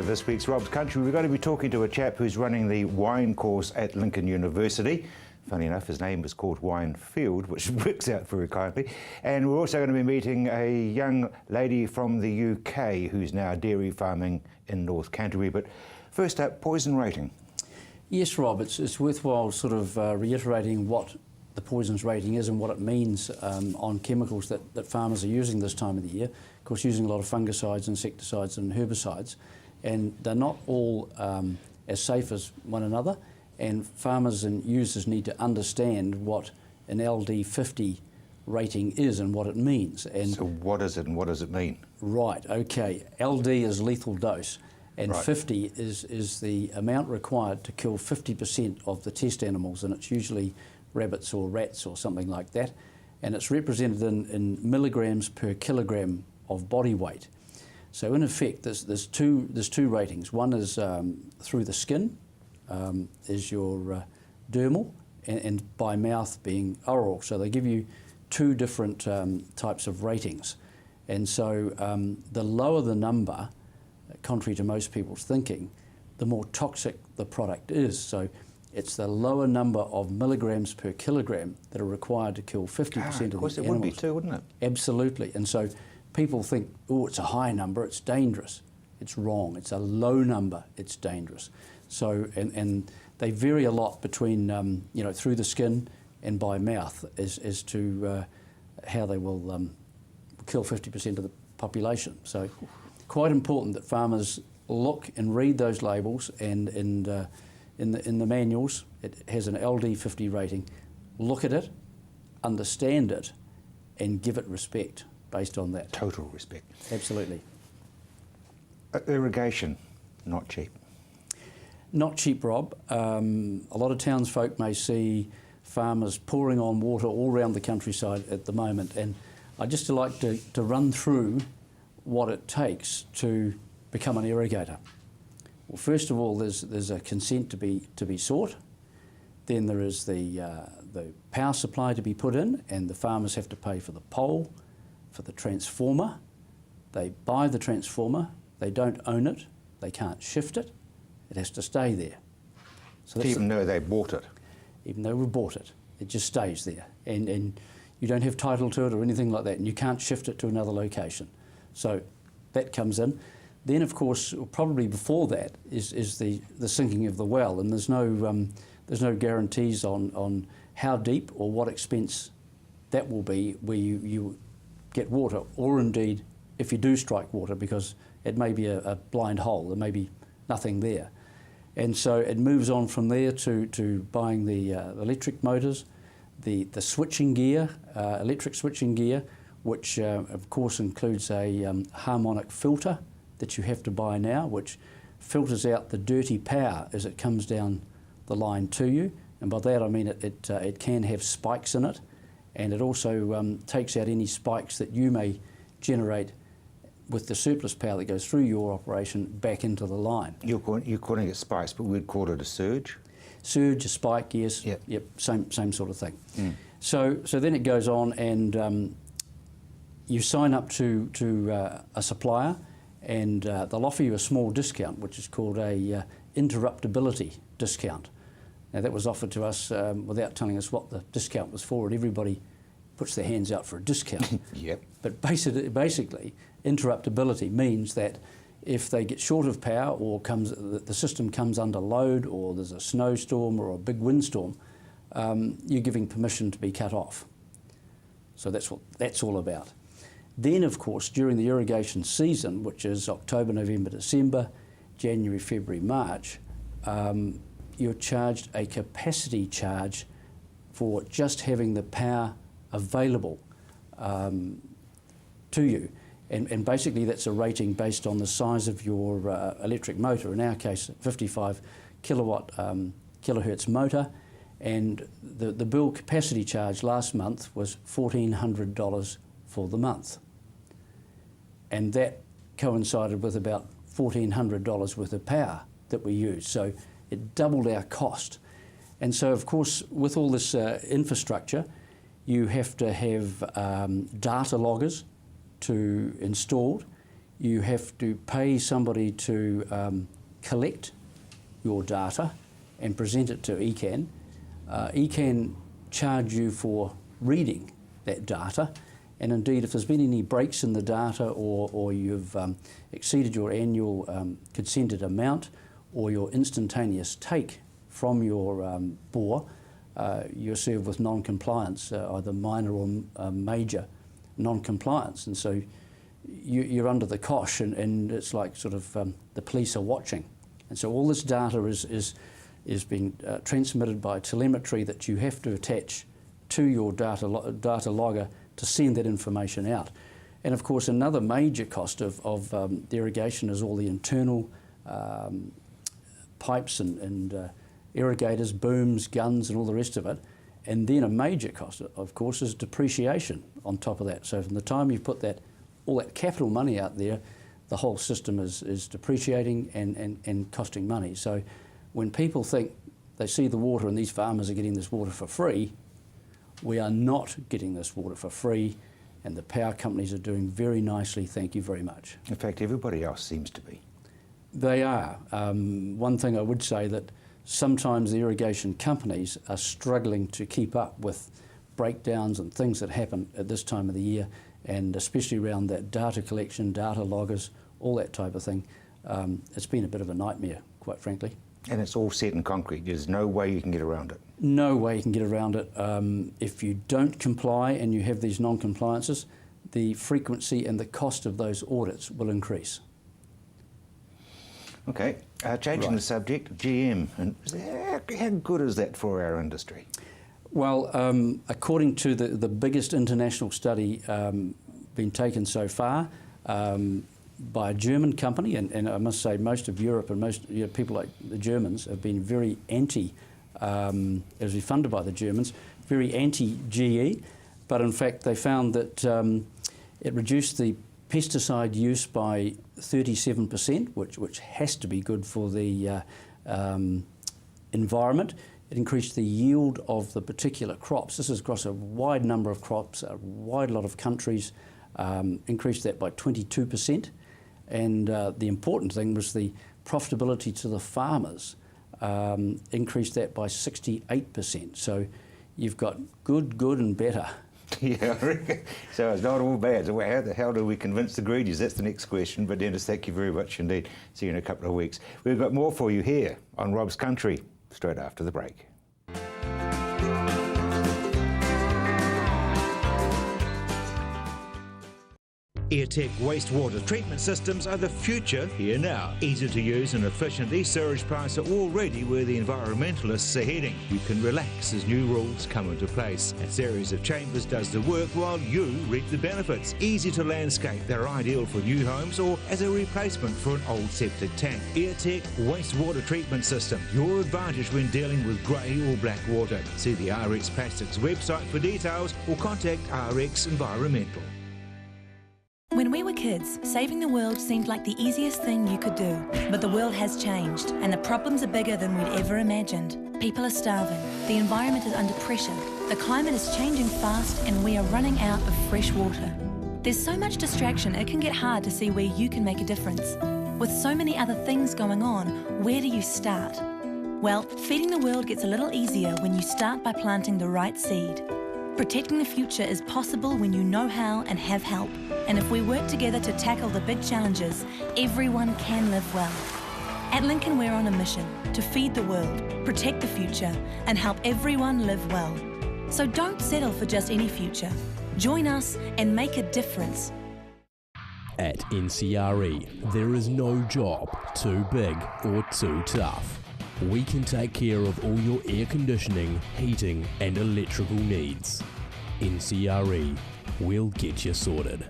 this week's Rob's Country. We're going to be talking to a chap who's running the wine course at Lincoln University. Funny enough, his name is called Wine Field, which works out very kindly. And we're also going to be meeting a young lady from the UK who's now dairy farming in North Canterbury. But first up, poison rating. Yes, Rob, it's worthwhile sort of reiterating what the poisons rating is and what it means on chemicals that farmers are using this time of the year. Of course, using a lot of fungicides, insecticides and herbicides, and they're not all as safe as one another, and farmers and users need to understand what an LD50 rating is and what it means. And so what is it and what does it mean? Right, okay. LD is lethal dose, and right. 50 is the amount required to kill 50% of the test animals, and it's usually rabbits or rats or something like that, and it's represented in milligrams per kilogram of body weight. So in effect, there's two ratings. One is through the skin, is your dermal, and by mouth being oral. So they give you two different types of ratings, and so the lower the number, contrary to most people's thinking, the more toxic the product is. So it's the lower number of milligrams per kilogram that are required to kill 50% of the animals. Of course, it would be too, wouldn't it? Absolutely. And so people think, oh, it's a high number, it's dangerous. It's wrong. It's a low number, it's dangerous. So, and they vary a lot between, through the skin and by mouth as to how they will kill 50% of the population. So quite important that farmers look and read those labels, and in the manuals, it has an LD50 rating. Look at it, understand it, and give it respect based on that. Total respect. Absolutely. Irrigation, not cheap. Not cheap, Rob. A lot of townsfolk may see farmers pouring on water all around the countryside at the moment, and I'd just like to run through what it takes to become an irrigator. Well, first of all, there's a consent to be sought. Then there is the power supply to be put in, and the farmers have to pay for the pole, for the transformer. They buy the transformer. They don't own it. They can't shift it. It has to stay there. So even though they bought it? Even though we bought it, it just stays there, and you don't have title to it or anything like that, and you can't shift it to another location. So that comes in. Then, of course, probably before that is the sinking of the well, and there's no guarantees on how deep or what expense that will be where you get water, or indeed if you do strike water, because it may be a blind hole, there may be nothing there. And so it moves on from there to buying the electric motors, the switching gear, electric switching gear, which of course includes a harmonic filter that you have to buy now, which filters out the dirty power as it comes down the line to you. And by that I mean it can have spikes in it, and it also takes out any spikes that you may generate with the surplus power that goes through your operation back into the line. You're calling it spikes, but we'd call it a surge? Surge, a spike, yes. Yep, same sort of thing. Mm. So then it goes on, and you sign up to a supplier, and they'll offer you a small discount, which is called a interruptibility discount. Now that was offered to us without telling us what the discount was for, and everybody puts their hands out for a discount. Yep. But basically, interruptibility means that if they get short of power, or the system comes under load, or there's a snowstorm or a big windstorm, you're giving permission to be cut off. So that's what that's all about. Then, of course, during the irrigation season, which is October, November, December, January, February, March, you're charged a capacity charge for just having the power available to you. And basically that's a rating based on the size of your electric motor, in our case 55 kilohertz motor, and the bill capacity charge last month was $1,400 for the month. And that coincided with about $1,400 worth of power that we used. So it doubled our cost. And so, of course, with all this infrastructure, you have to have data loggers installed. you have to pay somebody to collect your data and present it to ECAN. ECAN charge you for reading that data, and indeed if there's been any breaks in the data or you've exceeded your annual consented amount or your instantaneous take from your bore, you're served with non-compliance, either minor or major non-compliance, and so you're under the cosh, and it's like sort of the police are watching. And so all this data is being transmitted by telemetry that you have to attach to your data logger to send that information out. And of course another major cost of the irrigation is all the internal pipes and irrigators, booms, guns and all the rest of it. And then a major cost of course is depreciation on top of that. So from the time you put all that capital money out there, the whole system is depreciating and costing money. So when people think they see the water and these farmers are getting this water for free, we are not getting this water for free, and the power companies are doing very nicely, thank you very much. In fact, everybody else seems to be. They are. One thing I would say that sometimes the irrigation companies are struggling to keep up with breakdowns and things that happen at this time of the year, and especially around that data collection, data loggers, all that type of thing. It's been a bit of a nightmare, quite frankly. And it's all set in concrete. There's no way you can get around it. No way you can get around it. If you don't comply and you have these non-compliances, the frequency and the cost of those audits will increase. Okay, changing the subject, GM. And how good is that for our industry? Well, according to the biggest international study been taken so far by a German company, and I must say most of Europe and most people like the Germans have been very anti, as we funded by the Germans, very anti-GE, but in fact they found that it reduced the pesticide use by 37%, which has to be good for the environment. It increased the yield of the particular crops. This is across a wide number of crops, a wide lot of countries, increased that by 22%. And the important thing was the profitability to the farmers, increased that by 68%. So you've got good and better. Yeah, so it's not all bad. So how the hell do we convince the greedies? That's the next question. But Dennis, thank you very much indeed. See you in a couple of weeks. We've got more for you here on Rob's Country, straight after the break. Airtech wastewater treatment systems are the future here now. Easy to use and efficiently, sewage plants are already where the environmentalists are heading. You can relax as new rules come into place. A series of chambers does the work while you reap the benefits. Easy to landscape, they're ideal for new homes or as a replacement for an old septic tank. Airtech wastewater treatment system, your advantage when dealing with grey or black water. See the RX Plastics website for details or contact RX Environmental. When we were kids, saving the world seemed like the easiest thing you could do. But the world has changed, and the problems are bigger than we'd ever imagined. People are starving, the environment is under pressure, the climate is changing fast, and we are running out of fresh water. There's so much distraction, it can get hard to see where you can make a difference. With so many other things going on, where do you start? Well, feeding the world gets a little easier when you start by planting the right seed. Protecting the future is possible when you know how and have help. And if we work together to tackle the big challenges, everyone can live well. At Lincoln, we're on a mission to feed the world, protect the future, and help everyone live well. So don't settle for just any future. Join us and make a difference. At NCRE, there is no job too big or too tough. We can take care of all your air conditioning, heating and electrical needs. NCRE, we'll get you sorted.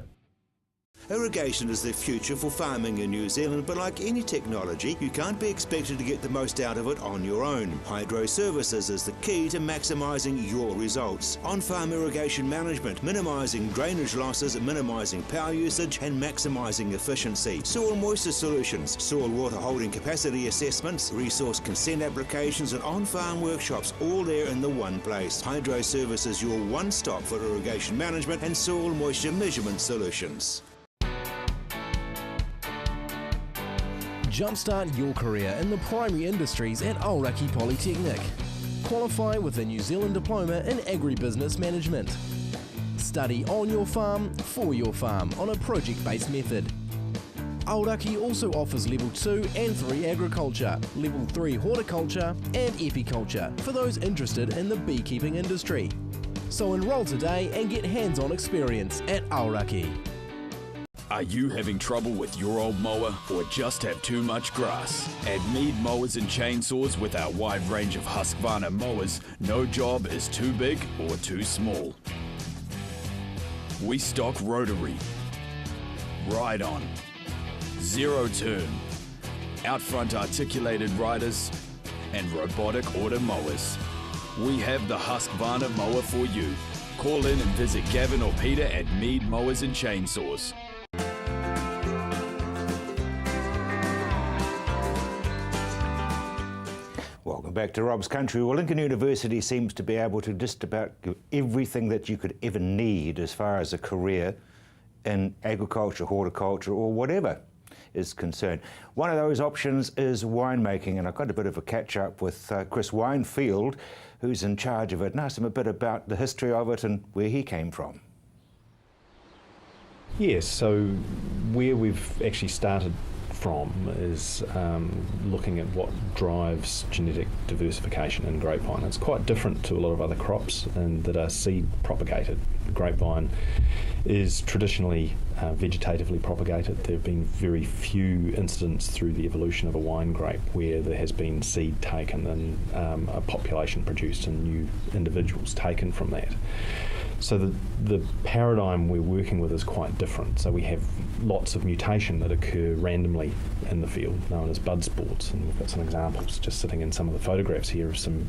Irrigation is the future for farming in New Zealand, but like any technology, you can't be expected to get the most out of it on your own. Hydro Services is the key to maximising your results. On-farm irrigation management, minimising drainage losses, minimising power usage and maximising efficiency. Soil moisture solutions, soil water holding capacity assessments, resource consent applications and on-farm workshops, all there in the one place. Hydro Services, your one-stop for irrigation management and soil moisture measurement solutions. Jumpstart your career in the primary industries at Aoraki Polytechnic. Qualify with a New Zealand diploma in agribusiness management. Study on your farm, for your farm on a project-based method. Aoraki also offers Level 2 and 3 agriculture, Level 3 horticulture and epiculture for those interested in the beekeeping industry. So enrol today and get hands-on experience at Aoraki. Are you having trouble with your old mower or just have too much grass? At Mead Mowers and Chainsaws, with our wide range of Husqvarna mowers, no job is too big or too small. We stock rotary, ride-on, zero turn, out front articulated riders, and robotic order mowers. We have the Husqvarna mower for you. Call in and visit Gavin or Peter at Mead Mowers and Chainsaws. Welcome back to Rob's Country. Well, Lincoln University seems to be able to just about give everything that you could ever need as far as a career in agriculture, horticulture, or whatever is concerned. One of those options is winemaking, and I've got a bit of a catch-up with Chris Winefield, who's in charge of it, and asked him a bit about the history of it and where he came from. Yes, so where we've actually started from is looking at what drives genetic diversification in grapevine. It's quite different to a lot of other crops and that are seed propagated. The grapevine is traditionally vegetatively propagated. There have been very few incidents through the evolution of a wine grape where there has been seed taken and a population produced and new individuals taken from that. So the paradigm we're working with is quite different. So we have lots of mutation that occur randomly in the field, known as bud sports, and we've got some examples just sitting in some of the photographs here of some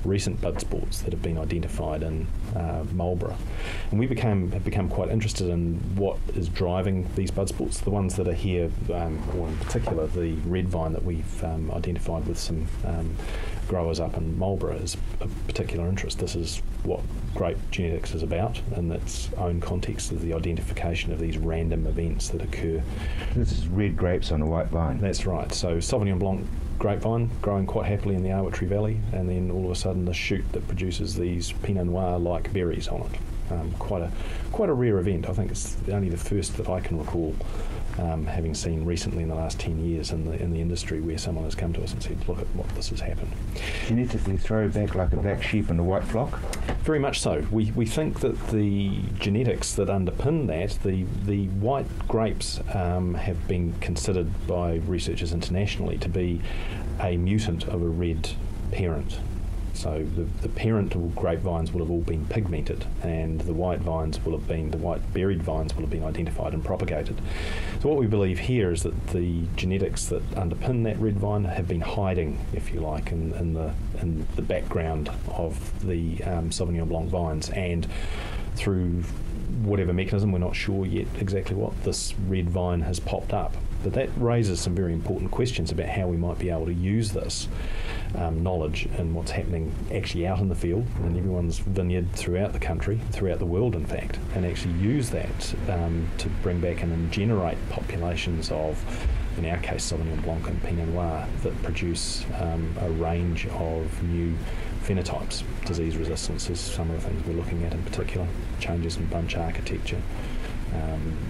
recent bud sports that have been identified in Marlborough. And we have become quite interested in what is driving these bud sports. The ones that are here, or in particular the red vine that we've identified with some growers up in Marlborough, is of particular interest. This is what grape genetics is about in its own context, is the identification of these random events that occur. This is red grapes on a white vine. That's right. So Sauvignon Blanc grapevine growing quite happily in the Arwitry Valley, and then all of a sudden the shoot that produces these Pinot Noir-like berries on it. Quite a rare event. I think it's only the first that I can recall having seen recently in the last 10 years in the industry where someone has come to us and said, look at what this has happened. Genetically throwback like a black sheep and a white flock? Very much so. We think that the genetics that underpin that, the white grapes have been considered by researchers internationally to be a mutant of a red parent. So the parental grapevines will have all been pigmented, and the white berried vines will have been identified and propagated. So what we believe here is that the genetics that underpin that red vine have been hiding, if you like, in the background of the Sauvignon Blanc vines, and through whatever mechanism, we're not sure yet exactly what, this red vine has popped up. But that raises some very important questions about how we might be able to use this knowledge and what's happening actually out in the field in everyone's vineyard throughout the country, throughout the world in fact, and actually use that to bring back and generate populations of, in our case, Sauvignon Blanc and Pinot Noir that produce a range of new phenotypes. Disease resistance is some of the things we're looking at in particular, changes in bunch architecture,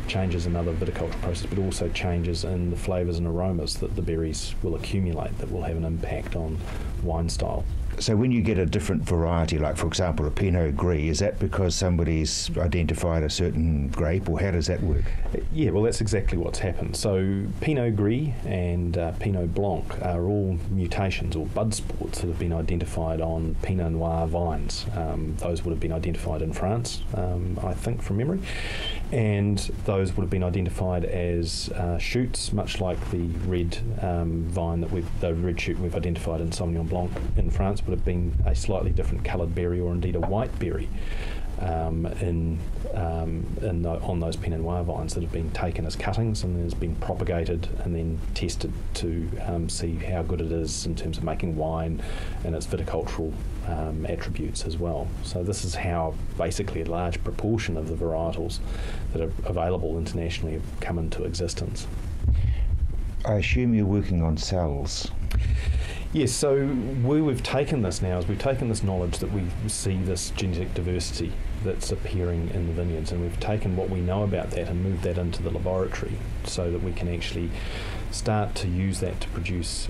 changes in other viticultural processes, but also changes in the flavours and aromas that the berries will accumulate that will have an impact on wine style. So when you get a different variety, like for example a Pinot Gris, is that because somebody's identified a certain grape, or how does that work? Yeah, well that's exactly what's happened. So Pinot Gris and Pinot Blanc are all mutations or bud sports that have been identified on Pinot Noir vines. Those would have been identified in France, I think from memory, and those would have been identified as shoots, much like the red vine the red shoot we've identified in Sauvignon Blanc in France would have been a slightly different coloured berry, or indeed a white berry, on those Pinot Noir vines that have been taken as cuttings and has been propagated and then tested to see how good it is in terms of making wine and its viticultural attributes as well. So this is how basically a large proportion of the varietals that are available internationally have come into existence. I assume you're working on cells. Yes, so where we've taken this now is we've taken this knowledge that we see this genetic diversity that's appearing in the vineyards, and we've taken what we know about that and moved that into the laboratory so that we can actually start to use that to produce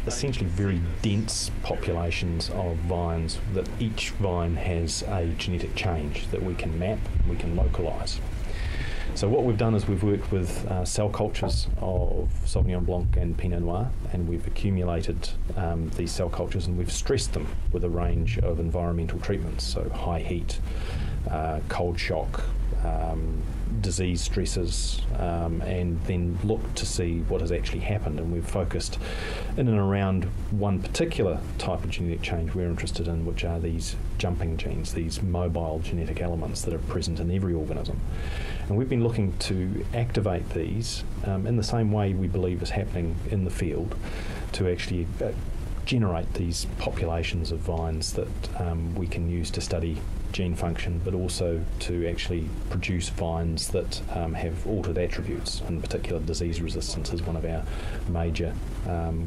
essentially very dense populations of vines, that each vine has a genetic change that we can map, we can localise. So what we've done is we've worked with cell cultures of Sauvignon Blanc and Pinot Noir, and we've accumulated these cell cultures and we've stressed them with a range of environmental treatments, so high heat, cold shock, disease stresses, and then looked to see what has actually happened. And we've focused in and around one particular type of genetic change we're interested in, which are these jumping genes, these mobile genetic elements that are present in every organism. And we've been looking to activate these in the same way we believe is happening in the field, to actually generate these populations of vines that we can use to study gene function, but also to actually produce vines that have altered attributes. In particular, disease resistance is one of our major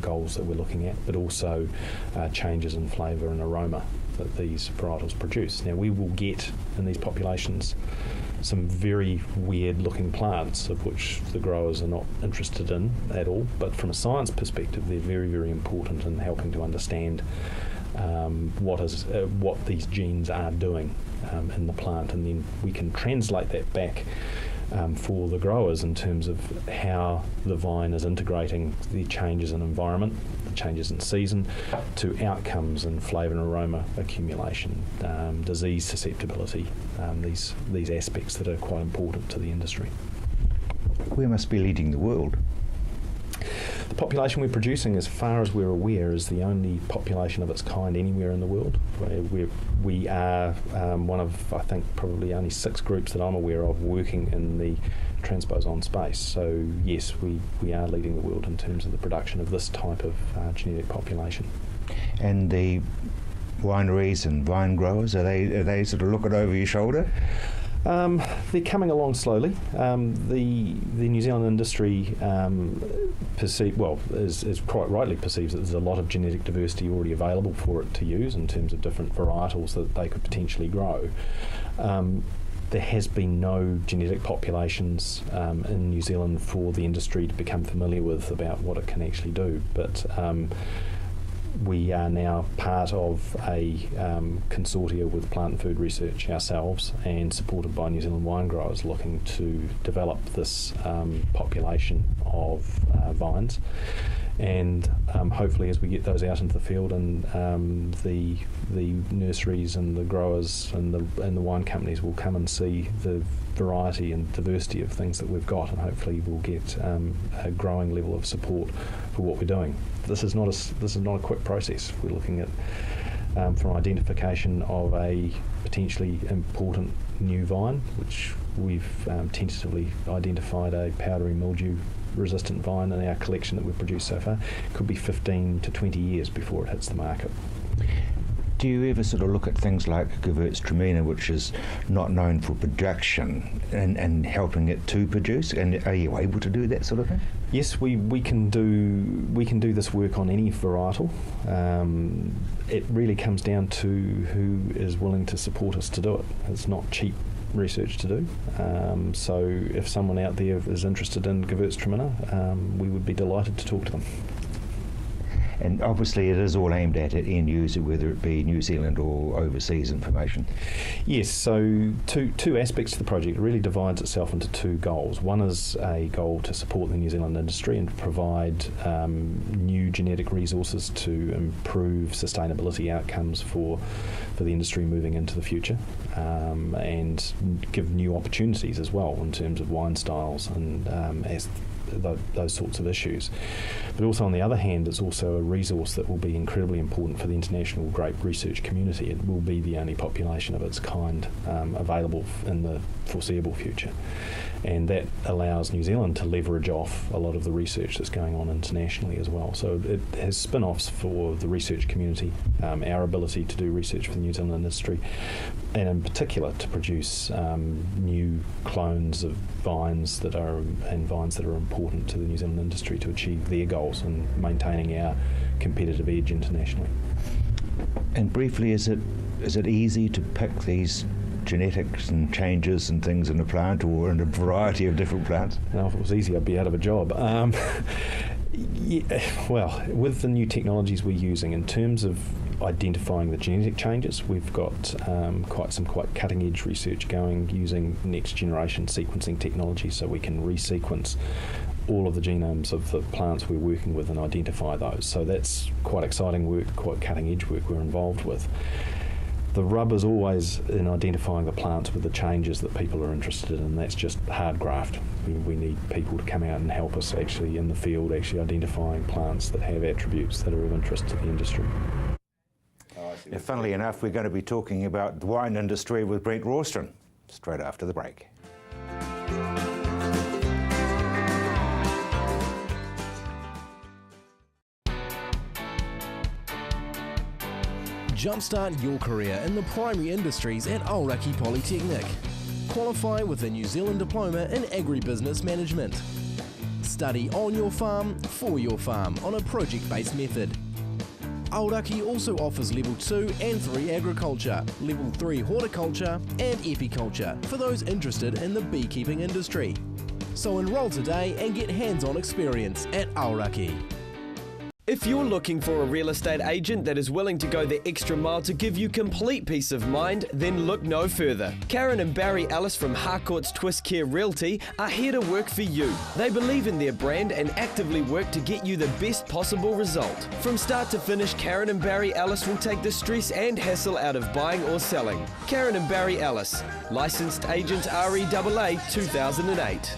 goals that we're looking at, but also changes in flavour and aroma that these varietals produce. Now, we will get in these populations some very weird looking plants of which the growers are not interested in at all, but from a science perspective they're very, very important in helping to understand what these genes are doing in the plant, and then we can translate that back for the growers in terms of how the vine is integrating the changes in environment, the changes in season, to outcomes in flavour and aroma accumulation, disease susceptibility, these aspects that are quite important to the industry. We must be leading the world. The population we're producing, as far as we're aware, is the only population of its kind anywhere in the world. We are one of, I think, probably only 6 groups that I'm aware of working in the transposon space. So yes, we are leading the world in terms of the production of this type of genetic population. And the wineries and vine growers, are they sort of looking over your shoulder? They're coming along slowly. The New Zealand industry is quite rightly perceives that there's a lot of genetic diversity already available for it to use in terms of different varietals that they could potentially grow. There has been no genetic populations in New Zealand for the industry to become familiar with about what it can actually do, but we are now part of a consortia with Plant and Food Research ourselves, and supported by New Zealand wine growers, looking to develop this population of vines. And hopefully, as we get those out into the field, and the nurseries and the growers and the wine companies will come and see the variety and diversity of things that we've got, and hopefully we'll get a growing level of support for what we're doing. This is not a quick process. We're looking at from identification of a potentially important new vine, which we've tentatively identified a powdery mildew resistant vine in our collection that we've produced so far. It could be 15 to 20 years before it hits the market. Do you ever sort of look at things like Gewürztraminer, which is not known for production, and helping it to produce? And are you able to do that sort of thing? Yes, we can do this work on any varietal. It really comes down to who is willing to support us to do it. It's not cheap research to do. So if someone out there is interested in Gewürztraminer, we would be delighted to talk to them. And obviously it is all aimed at an end user, whether it be New Zealand or overseas information. Yes, so two aspects to the project. It really divides itself into 2 goals. One is a goal to support the New Zealand industry and provide new genetic resources to improve sustainability outcomes for the industry moving into the future, and give new opportunities as well in terms of wine styles and as those sorts of issues. But also, on the other hand, it's also a resource that will be incredibly important for the international grape research community. It will be the only population of its kind available in the foreseeable future. And that allows New Zealand to leverage off a lot of the research that's going on internationally as well. So it has spin-offs for the research community, our ability to do research for the New Zealand industry, and in particular to produce new clones of vines that are important to the New Zealand industry to achieve their goals and maintaining our competitive edge internationally. And briefly, is it easy to pick these genetics and changes and things in a plant or in a variety of different plants? Now, if it was easy, I'd be out of a job. Well, with the new technologies we're using, in terms of identifying the genetic changes, we've got quite cutting-edge research going using next-generation sequencing technology, so we can resequence all of the genomes of the plants we're working with and identify those. So that's quite exciting work, quite cutting-edge work we're involved with. The rub is always in identifying the plants with the changes that people are interested in. That's just hard graft. We need people to come out and help us actually in the field, actually identifying plants that have attributes that are of interest to the industry. Now, funnily enough, we're going to be talking about the wine industry with Brent Rawston straight after the break. Jumpstart your career in the primary industries at Aoraki Polytechnic. Qualify with a New Zealand Diploma in Agribusiness Management. Study on your farm, for your farm on a project-based method. Aoraki also offers Level 2 and 3 Agriculture, Level 3 Horticulture and Epiculture for those interested in the beekeeping industry. So enrol today and get hands-on experience at Aoraki. If you're looking for a real estate agent that is willing to go the extra mile to give you complete peace of mind, then look no further. Karen and Barry Ellis from Harcourt's Twist Care Realty are here to work for you. They believe in their brand and actively work to get you the best possible result. From start to finish, Karen and Barry Ellis will take the stress and hassle out of buying or selling. Karen and Barry Ellis, licensed agent REAA 2008.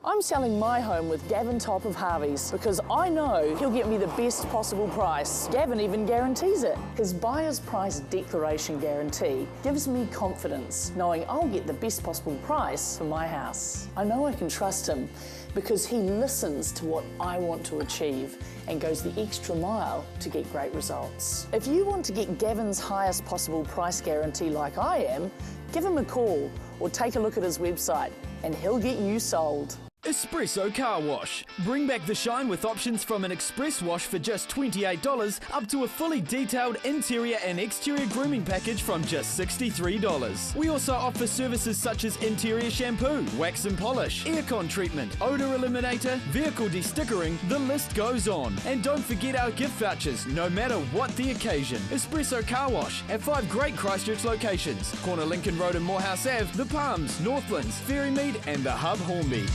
I'm selling my home with Gavin Top of Harvey's because I know he'll get me the best possible price. Gavin even guarantees it. His buyer's price declaration guarantee gives me confidence knowing I'll get the best possible price for my house. I know I can trust him because he listens to what I want to achieve and goes the extra mile to get great results. If you want to get Gavin's highest possible price guarantee like I am, give him a call or take a look at his website and he'll get you sold. Espresso Car Wash. Bring back the shine with options from an express wash for just $28 up to a fully detailed interior and exterior grooming package from just $63. We also offer services such as interior shampoo, wax and polish, aircon treatment, odor eliminator, vehicle de-stickering, the list goes on. And don't forget our gift vouchers, no matter what the occasion. Espresso Car Wash at 5 great Christchurch locations: Corner Lincoln Road and Morehouse Ave, The Palms, Northlands, Ferrymead and the Hub Hornby.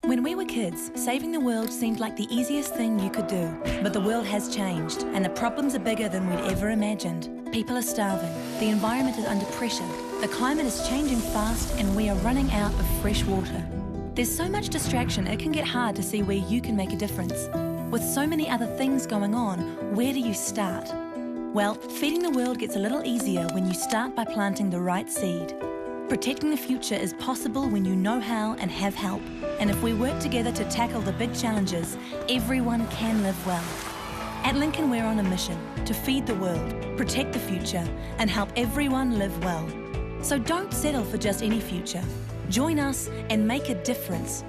When we were kids, saving the world seemed like the easiest thing you could do. But the world has changed, and the problems are bigger than we'd ever imagined. People are starving, the environment is under pressure, the climate is changing fast, and we are running out of fresh water. There's so much distraction, it can get hard to see where you can make a difference. With so many other things going on, where do you start? Well, feeding the world gets a little easier when you start by planting the right seed. Protecting the future is possible when you know how and have help. And if we work together to tackle the big challenges, everyone can live well. At Lincoln, we're on a mission to feed the world, protect the future, and help everyone live well. So don't settle for just any future. Join us and make a difference.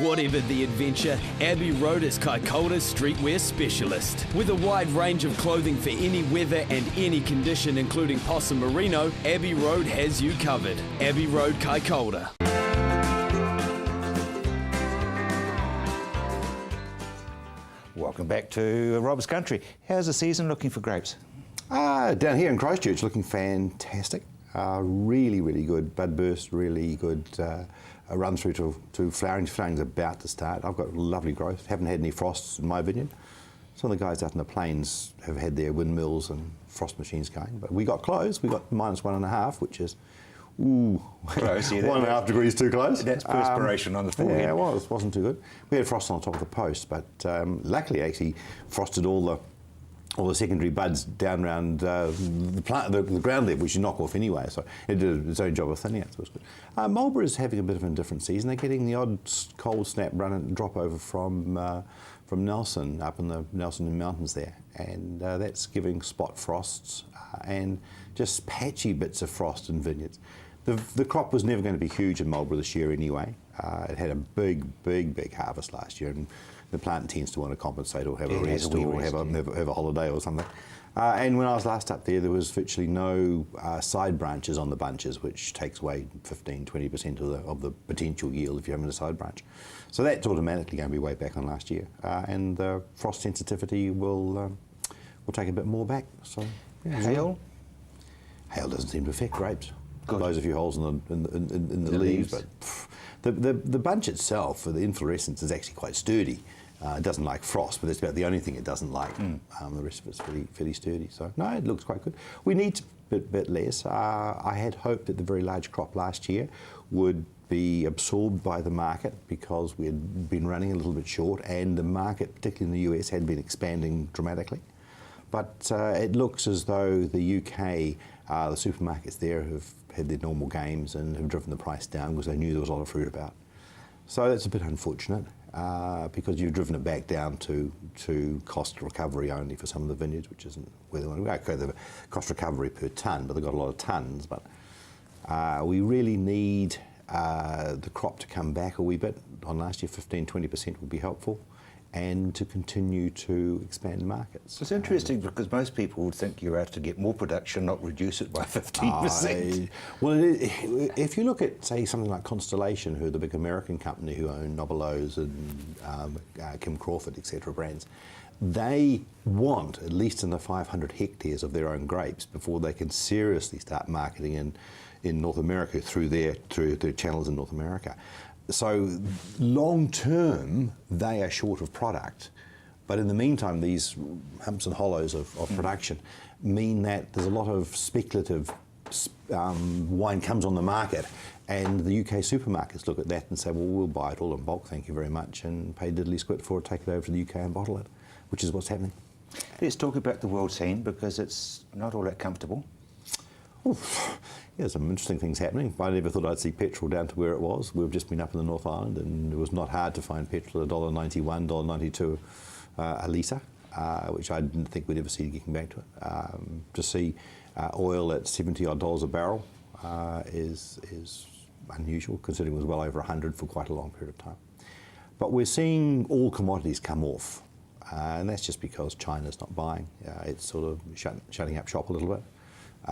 Whatever the adventure, Abbey Road is Kaikoura's streetwear specialist. With a wide range of clothing for any weather and any condition, including possum merino, Abbey Road has you covered. Abbey Road Kaikoura. Welcome back to Rob's Country. How's the season looking for grapes? Down here in Christchurch, looking fantastic. Really, really good bud burst, really good a run through to flowering. Flowering's about to start. I've got lovely growth. Haven't had any frosts in my vineyard. Some of the guys out in the plains have had their windmills and frost machines going, but we got close. We got -1.5, which is close. Yeah, 1.5 degrees too close. That's perspiration on the forehead. Yeah, well, it wasn't too good. We had frost on the top of the post, but luckily actually frosted all all the secondary buds down around the ground level, which you knock off anyway. So it did its own job of thinning it, so it was good. Marlborough is having a bit of a different season. They're getting the odd cold snap drop over from Nelson, up in the Nelson Mountains there, and that's giving spot frosts and just patchy bits of frost in vineyards. The crop was never going to be huge in Marlborough this year anyway. It had a big harvest last year, and the plant tends to want to compensate or have a rest or have a holiday or something. And when I was last up there was virtually no side branches on the bunches, which takes away 15-20% of the potential yield if you're having a side branch. So that's automatically going to be way back on last year, and the frost sensitivity will take a bit more back. So Hail? Hail doesn't seem to affect grapes. Blows a few holes in the leaves, but the bunch itself, the inflorescence, is actually quite sturdy. It doesn't like frost, but that's about the only thing it doesn't like. The rest of it's fairly sturdy. So no, it looks quite good. We need a bit less. I had hoped that the very large crop last year would be absorbed by the market because we had been running a little bit short, and the market, particularly in the US, had been expanding dramatically. But it looks as though the UK, the supermarkets there have had their normal games and have driven the price down because they knew there was a lot of fruit about. So that's a bit unfortunate because you've driven it back down to cost recovery only for some of the vineyards, which isn't where they want to go. Okay, the cost recovery per tonne, but they've got a lot of tonnes. But we really need the crop to come back a wee bit. On last year, 15-20% would be helpful, and to continue to expand markets. It's interesting because most people would think you're out to get more production, not reduce it by 15%. Well, if you look at, say, something like Constellation, who are the big American company who own Nobelos and Kim Crawford, etc. brands, they want at least in the 500 hectares of their own grapes before they can seriously start marketing in North America through their channels in North America. So long term, they are short of product. But in the meantime, these humps and hollows of production mean that there's a lot of speculative wine comes on the market, and the UK supermarkets look at that and say, well, we'll buy it all in bulk, thank you very much, and pay diddly squat for it, take it over to the UK and bottle it, which is what's happening. Let's talk about the world scene because it's not all that comfortable. Oof. Yeah, some interesting things happening. I never thought I'd see petrol down to where it was. We've just been up in the North Island, and it was not hard to find petrol at $1.91, $1.92 a litre, which I didn't think we'd ever see getting back to it. To see oil at $70-odd a barrel is unusual, considering it was well over 100 for quite a long period of time. But we're seeing all commodities come off, and that's just because China's not buying. It's sort of shutting up shop a little bit.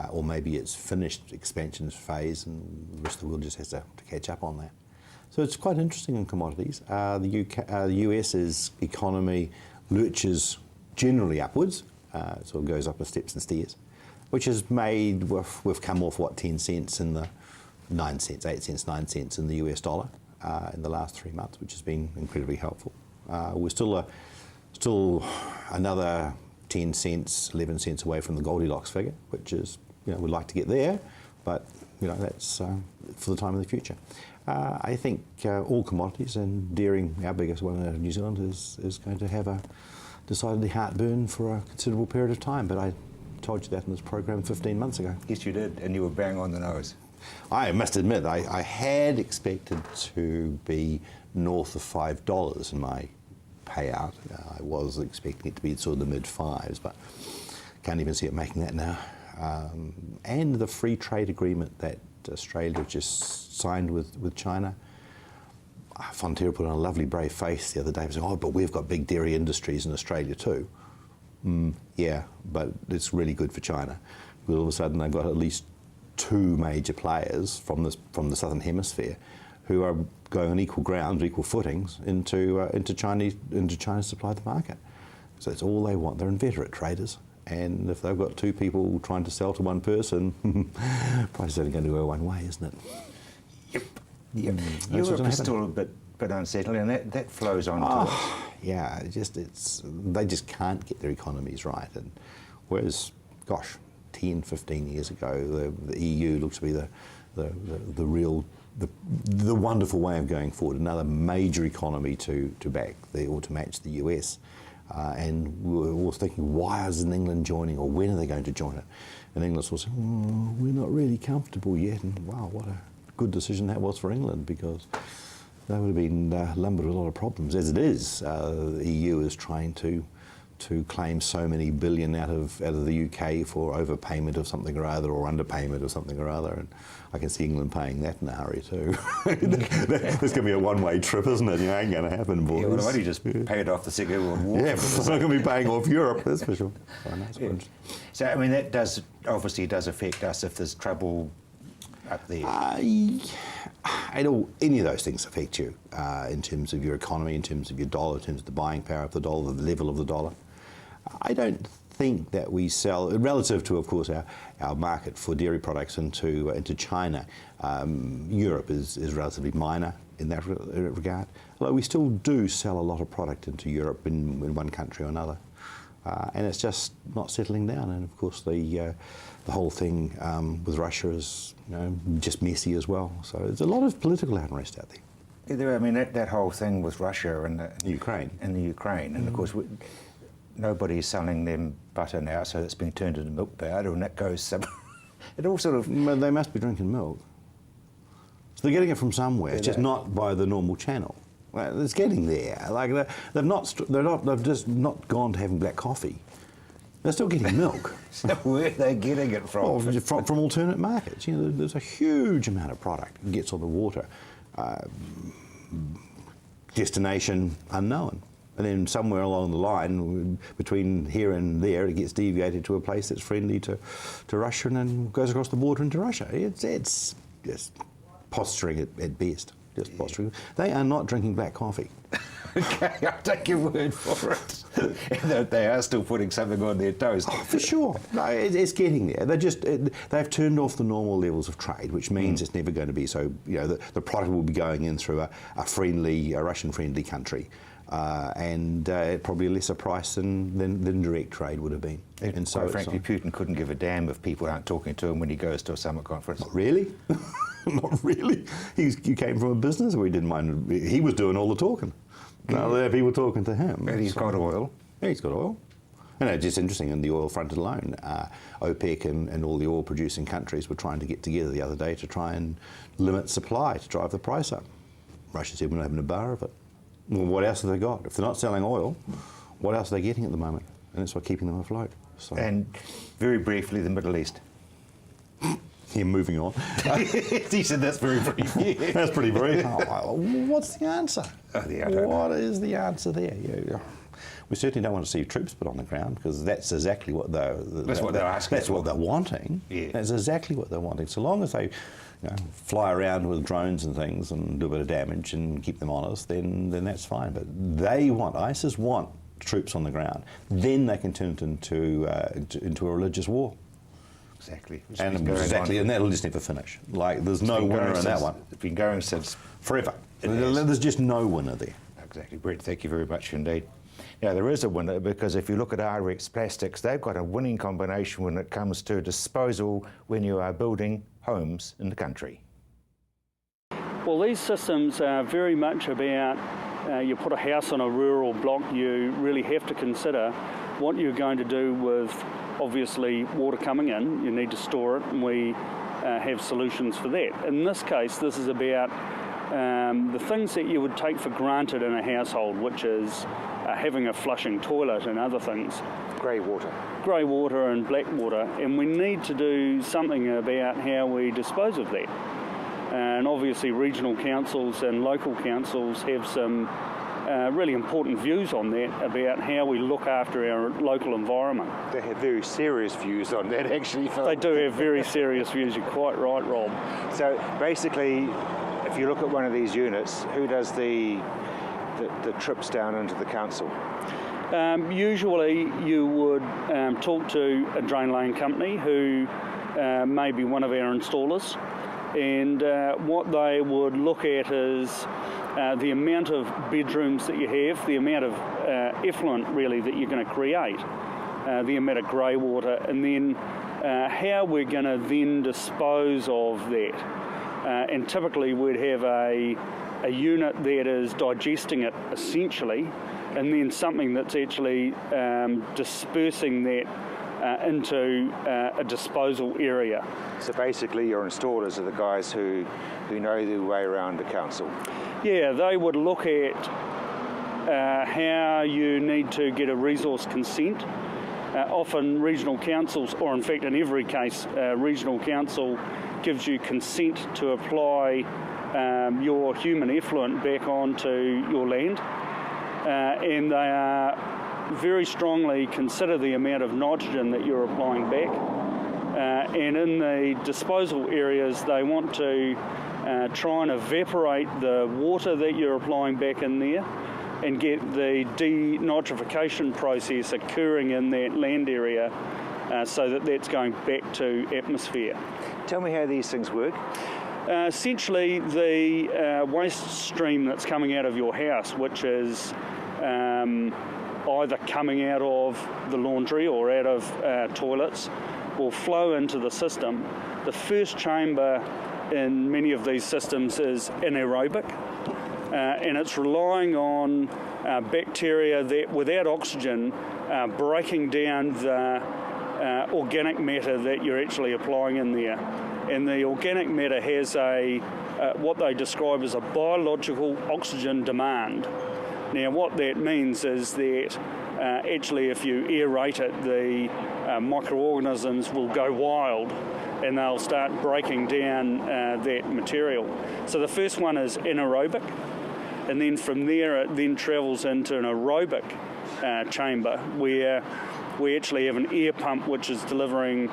Or maybe it's finished expansion phase and the rest of the world just has to catch up on that. So it's quite interesting in commodities. The US's economy lurches generally upwards, it sort of goes up in steps and stairs, which has made, we've come off, 10 cents in the 9 cents, 8 cents, 9 cents in the US dollar in the last 3 months, which has been incredibly helpful. We're still another 10 cents, 11 cents away from the Goldilocks figure, which is, we'd like to get there, but, that's for the time in the future. I think all commodities, and dairy, our biggest one in New Zealand, is going to have a decidedly heartburn for a considerable period of time, but I told you that in this program 15 months ago. Yes, you did, and you were bang on the nose. I must admit, I had expected to be north of $5 in my payout. I was expecting it to be sort of the mid-5s, but can't even see it making that now. And the free trade agreement that Australia just signed with China. Fonterra put on a lovely brave face the other day saying, but we've got big dairy industries in Australia too. Yeah, but it's really good for China. Because all of a sudden they've got at least 2 major players from the Southern Hemisphere who are going on equal grounds, equal footings into China's supply the market. So that's all they want. They're inveterate traders, and if they've got 2 people trying to sell to one person, price is only going to go one way, isn't it? Yep. Europe is still a bit unsettling, and that flows on to it. Yeah, they just can't get their economies right, and whereas, 10, 15 years ago, the EU looked to be the real. The wonderful way of going forward, another major economy to back or to match the US. And we were all thinking, why isn't England joining, or when are they going to join it? And England was saying, oh, we're not really comfortable yet. And wow, what a good decision that was for England, because they would have been lumbered with a lot of problems. As it is, the EU is trying to claim so many billion out of the UK for overpayment of something or other, or underpayment of something or other, and I can see England paying that in a hurry too. There's going to be a one-way trip, isn't it? It ain't going to happen, boys. Yeah, well, I've only just paid off the Second World War. Yeah, it's not going to be paying off Europe, that's for sure. So, I mean, that obviously does affect us if there's trouble up there. Any of those things affect you in terms of your economy, in terms of your dollar, in terms of the buying power of the dollar, the level of the dollar. I don't think that we sell, relative to, of course, our market for dairy products into China. Europe is relatively minor in that regard. Although we still do sell a lot of product into Europe in one country or another. And it's just not settling down. And of course, the whole thing with Russia is just messy as well. So there's a lot of political unrest out there. Yeah, I mean, that whole thing with Russia and Ukraine. And of course, nobody's selling them butter now, so it's being turned into milk powder, and that goes somewhere. It all sort of... Well, they must be drinking milk. So they're getting it from somewhere. It's just not by the normal channel. Well, it's getting there. Like they've just not gone to having black coffee. They're still getting milk. So where are they getting it from? Well, from alternate markets. There's a huge amount of product that gets on the water. Destination unknown. And then somewhere along the line, between here and there, it gets deviated to a place that's friendly to Russia and then goes across the border into Russia. It's just posturing at best. Just posturing. They are not drinking black coffee. Okay, I'll take your word for it. They are still putting something on their toast. Oh, for sure. No, it's getting there. They've turned off the normal levels of trade, which means it's never going to be so. The product will be going in through a Russian-friendly country. And at probably a lesser price than direct trade would have been. And so, quite frankly, Putin couldn't give a damn if people aren't talking to him when he goes to a summit conference. Not really? Not really. He came from a business where he didn't mind. He was doing all the talking. Now there are people talking to him. And he's got oil. Yeah, he's got oil. And it's just interesting, in the oil front alone, OPEC and all the oil-producing countries were trying to get together the other day to try and limit supply to drive the price up. Russia said we're not having a bar of it. Well, what else have they got? If they're not selling oil, what else are they getting at the moment? And it's what's keeping them afloat. So. And very briefly, the Middle East. Yeah, moving on. He said that's very brief. Yeah. That's pretty brief. What's the answer? What is the answer there? We certainly don't want to see troops put on the ground, because that's exactly what they're asking. That's what they're wanting. Yeah. That's exactly what they're wanting. So long as they fly around with drones and things and do a bit of damage and keep them honest, then that's fine. But ISIS want troops on the ground. Then they can turn it into a religious war. Exactly. And that'll just never finish. Like, there's no winner in that one. It's been going since forever. There's just no winner there. Exactly. Brett, thank you very much indeed. Now, there is a winner, because if you look at RX Plastics, they've got a winning combination when it comes to disposal when you are building homes in the country. Well, these systems are very much about, you put a house on a rural block, you really have to consider what you're going to do with, obviously, water coming in. You need to store it, and we have solutions for that. In this case, this is about the things that you would take for granted in a household, which is having a flushing toilet and other things. Grey water and black water, and we need to do something about how we dispose of that. And obviously regional councils and local councils have some really important views on that, about how we look after our local environment. They have very serious views on that, actually. They do have very serious views, you're quite right, Rob. So basically, if you look at one of these units, who does the trips down into the council? Usually you would talk to a drain laying company who may be one of our installers, and what they would look at is the amount of bedrooms that you have, the amount of effluent really that you're going to create, the amount of grey water, and then how we're going to then dispose of that. And typically we'd have a unit that is digesting it essentially, and then something that's actually dispersing that into a disposal area. So basically your installers are the guys who know their way around the council. Yeah, they would look at how you need to get a resource consent. Often regional councils, or in fact in every case, regional council gives you consent to apply your human effluent back onto your land, and they are very strongly consider the amount of nitrogen that you're applying back, and in the disposal areas they want to try and evaporate the water that you're applying back in there and get the denitrification process occurring in that land area so that that's going back to atmosphere. Tell me how these things work. Essentially, the waste stream that's coming out of your house, which is either coming out of the laundry or out of toilets, will flow into the system. The first chamber in many of these systems is anaerobic, and it's relying on bacteria that, without oxygen, breaking down the organic matter that you're actually applying in there. And the organic matter has what they describe as a biological oxygen demand. Now, what that means is that actually if you aerate it, the microorganisms will go wild and they'll start breaking down that material. So the first one is anaerobic, and then from there it then travels into an aerobic chamber where we actually have an air pump which is delivering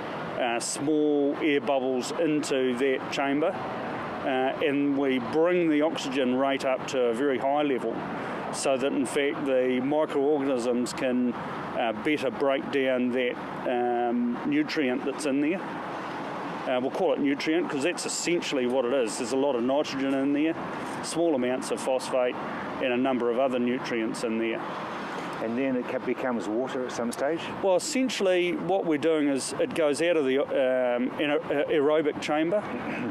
small air bubbles into that chamber, and we bring the oxygen rate up to a very high level so that in fact the microorganisms can better break down that nutrient that's in there. We'll call it nutrient because that's essentially what it is. There's a lot of nitrogen in there, small amounts of phosphate, and a number of other nutrients in there. And then it becomes water at some stage? Well, essentially what we're doing is it goes out of the aerobic chamber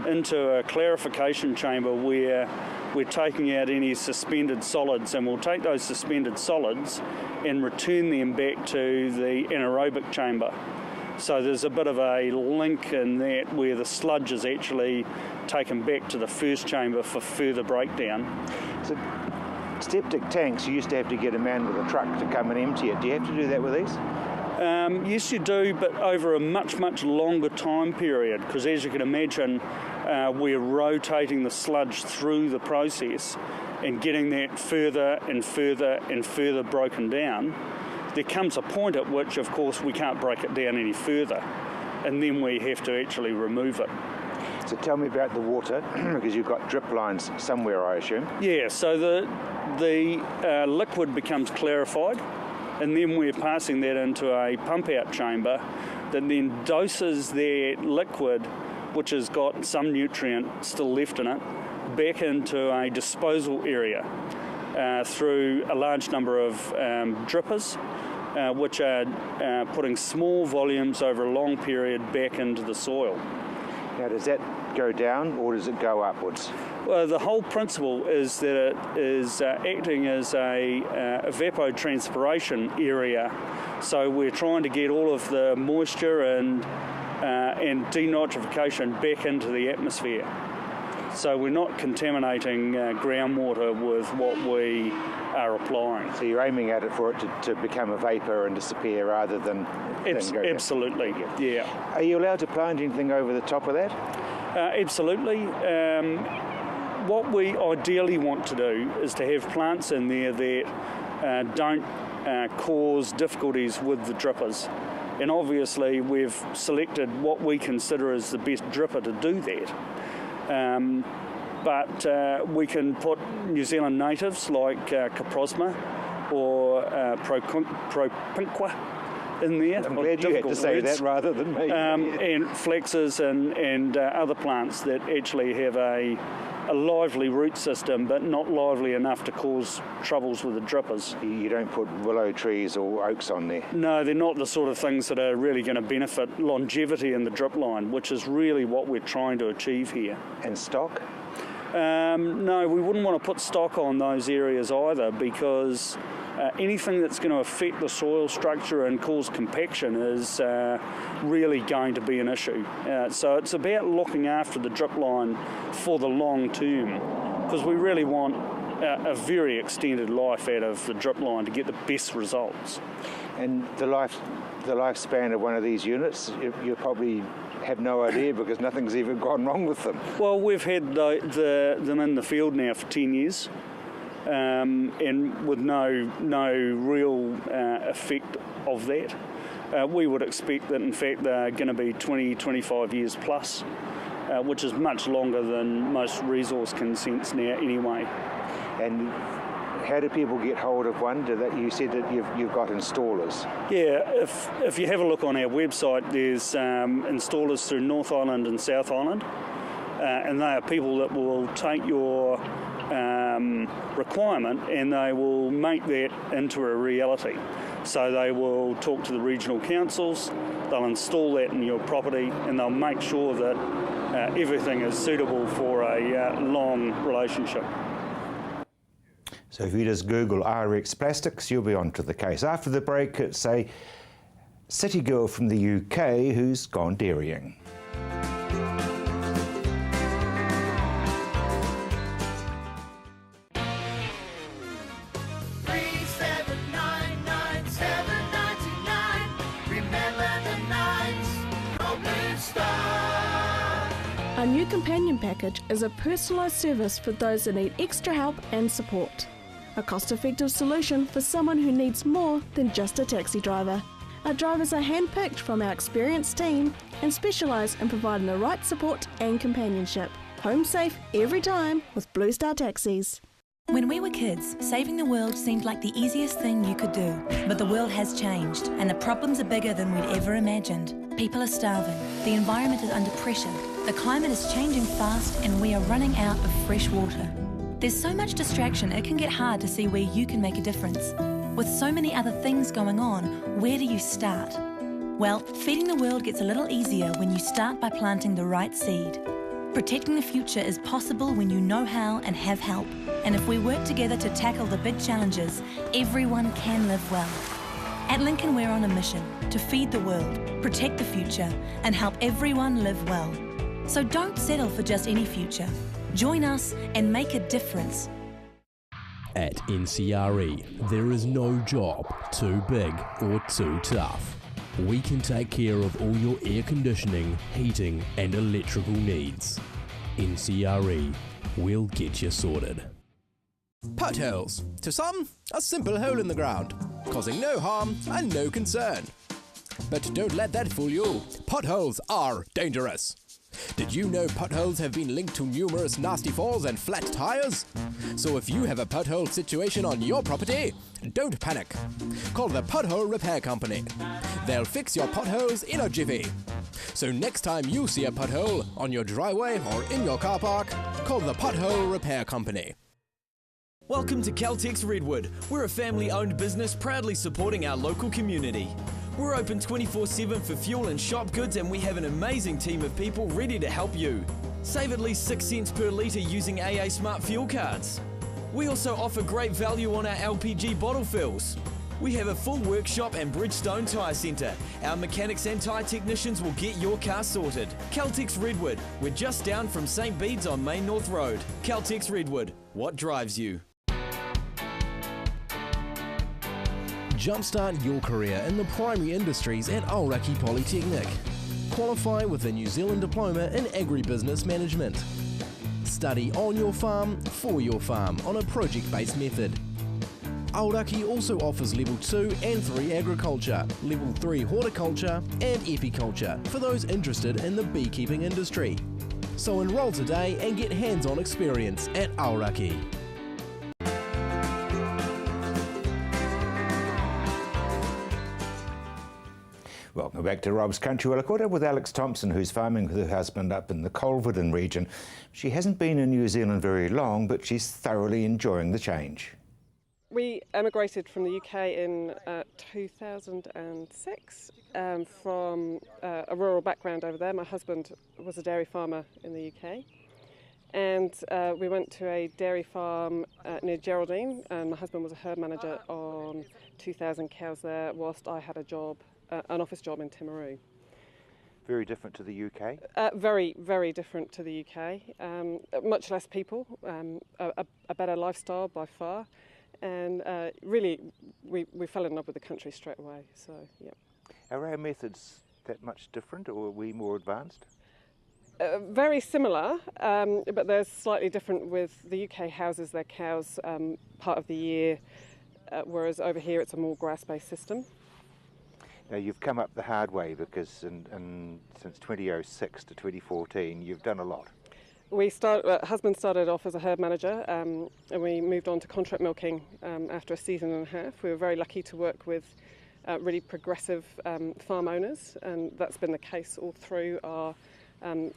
into a clarification chamber where we're taking out any suspended solids, and we'll take those suspended solids and return them back to the anaerobic chamber. So there's a bit of a link in that where the sludge is actually taken back to the first chamber for further breakdown. So septic tanks, you used to have to get a man with a truck to come and empty it. Do you have to do that with these? Yes, you do, but over a much, much longer time period, because as you can imagine, we're rotating the sludge through the process and getting that further and further and further broken down. There comes a point at which, of course, we can't break it down any further, and then we have to actually remove it. So tell me about the water, because you've got drip lines somewhere, I assume. Yeah, so the liquid becomes clarified, and then we're passing that into a pump-out chamber that then doses that liquid, which has got some nutrient still left in it, back into a disposal area through a large number of drippers, which are putting small volumes over a long period back into the soil. Now, does that go down or does it go upwards? Well, the whole principle is that it is acting as a evapotranspiration area. So we're trying to get all of the moisture and denitrification back into the atmosphere. So we're not contaminating groundwater with what we are applying. So you're aiming at it for it to become a vapour and disappear rather than go absolutely, down. yeah. Are you allowed to plant anything over the top of that? Absolutely. What we ideally want to do is to have plants in there that don't cause difficulties with the drippers. And obviously we've selected what we consider as the best dripper to do that. But we can put New Zealand natives like Caprosma or Propinqua in there. I'm glad you had to say that rather than me. And flaxes and other plants that actually have a lively root system, but not lively enough to cause troubles with the drippers. You don't put willow trees or oaks on there? No, they're not the sort of things that are really going to benefit longevity in the drip line, which is really what we're trying to achieve here. And stock? No, we wouldn't want to put stock on those areas either, because anything that's going to affect the soil structure and cause compaction is really going to be an issue. So it's about looking after the drip line for the long term, because we really want a very extended life out of the drip line to get the best results. And the lifespan of one of these units, you probably have no idea because nothing's ever gone wrong with them. Well, we've had them in the field now for 10 years. And with no real effect of that. We would expect that in fact they're going to be 20-25 years plus, which is much longer than most resource consents now anyway. And how do people get hold of one? You said that you've got installers. Yeah, if you have a look on our website, there's installers through North Island and South Island, and they are people that will take your requirement and they will make that into a reality. So they will talk to the regional councils, they'll install that in your property, and they'll make sure that everything is suitable for a long relationship. So if you just Google RX Plastics, you'll be onto the case. After the break, it's a city girl from the UK who's gone dairying. Our new companion package is a personalised service for those that need extra help and support. A cost-effective solution for someone who needs more than just a taxi driver. Our drivers are handpicked from our experienced team and specialise in providing the right support and companionship. Home safe every time with Blue Star Taxis. When we were kids, saving the world seemed like the easiest thing you could do. But the world has changed, and the problems are bigger than we'd ever imagined. People are starving, the environment is under pressure, the climate is changing fast, and we are running out of fresh water. There's so much distraction, it can get hard to see where you can make a difference. With so many other things going on, where do you start? Well, feeding the world gets a little easier when you start by planting the right seed. Protecting the future is possible when you know how and have help. And if we work together to tackle the big challenges, everyone can live well. At Lincoln, we're on a mission to feed the world, protect the future, and help everyone live well. So don't settle for just any future. Join us and make a difference. At NCRE, there is no job too big or too tough. We can take care of all your air conditioning, heating and electrical needs. NCRE, we'll get you sorted. Potholes. To some, a simple hole in the ground, causing no harm and no concern. But don't let that fool you. Potholes are dangerous. Did you know potholes have been linked to numerous nasty falls and flat tires? So if you have a pothole situation on your property, don't panic. Call the Pothole Repair Company. They'll fix your potholes in a jiffy. So next time you see a pothole on your driveway or in your car park, call the Pothole Repair Company. Welcome to Caltex Redwood. We're a family-owned business proudly supporting our local community. We're open 24/7 for fuel and shop goods, and we have an amazing team of people ready to help you. Save at least 6 cents per litre using AA Smart Fuel cards. We also offer great value on our LPG bottle fills. We have a full workshop and Bridgestone Tyre Centre. Our mechanics and tyre technicians will get your car sorted. Caltex Redwood. We're just down from St Bede's on Main North Road. Caltex Redwood. What drives you? Jumpstart your career in the primary industries at Aoraki Polytechnic. Qualify with a New Zealand Diploma in Agribusiness Management. Study on your farm, for your farm on a project-based method. Aoraki also offers Level 2 and 3 Agriculture, Level 3 Horticulture and Epiculture for those interested in the beekeeping industry. So enrol today and get hands-on experience at Aoraki. Welcome back to Rob's Country. Well, I caught up with Alex Thompson, who's farming with her husband up in the Colverdon region. She hasn't been in New Zealand very long, but she's thoroughly enjoying the change. We emigrated from the UK in 2006 from a rural background over there. My husband was a dairy farmer in the UK. And we went to a dairy farm near Geraldine, and my husband was a herd manager on 2,000 cows there, whilst I had a job, an office job in Timaru. Very different to the UK? Very, very different to the UK. Much less people, a better lifestyle by far, and really we fell in love with the country straight away. So yeah. Are our methods that much different, or are we more advanced? Very similar, but they're slightly different. With the UK houses their cows part of the year, whereas over here it's a more grass-based system. Now you've come up the hard way because since 2006 to 2014 you've done a lot. Husband started off as a herd manager, and we moved on to contract milking after a season and a half. We were very lucky to work with really progressive farm owners, and that's been the case all through our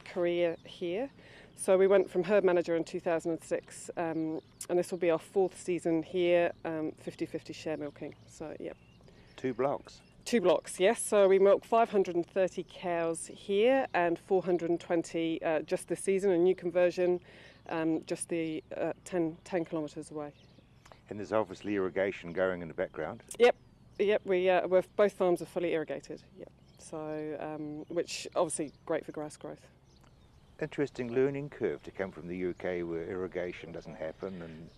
career here. So we went from herd manager in 2006, and this will be our 4th season here, 50-50 share milking. So yeah. 2 blocks. 2 blocks, yes. So we milk 530 cows here and 420 just this season, a new conversion, just the 10 kilometres away. And there's obviously irrigation going in the background. Yep. We're both farms are fully irrigated. Yep. So, which obviously great for grass growth. Interesting learning curve to come from the UK where irrigation doesn't happen. And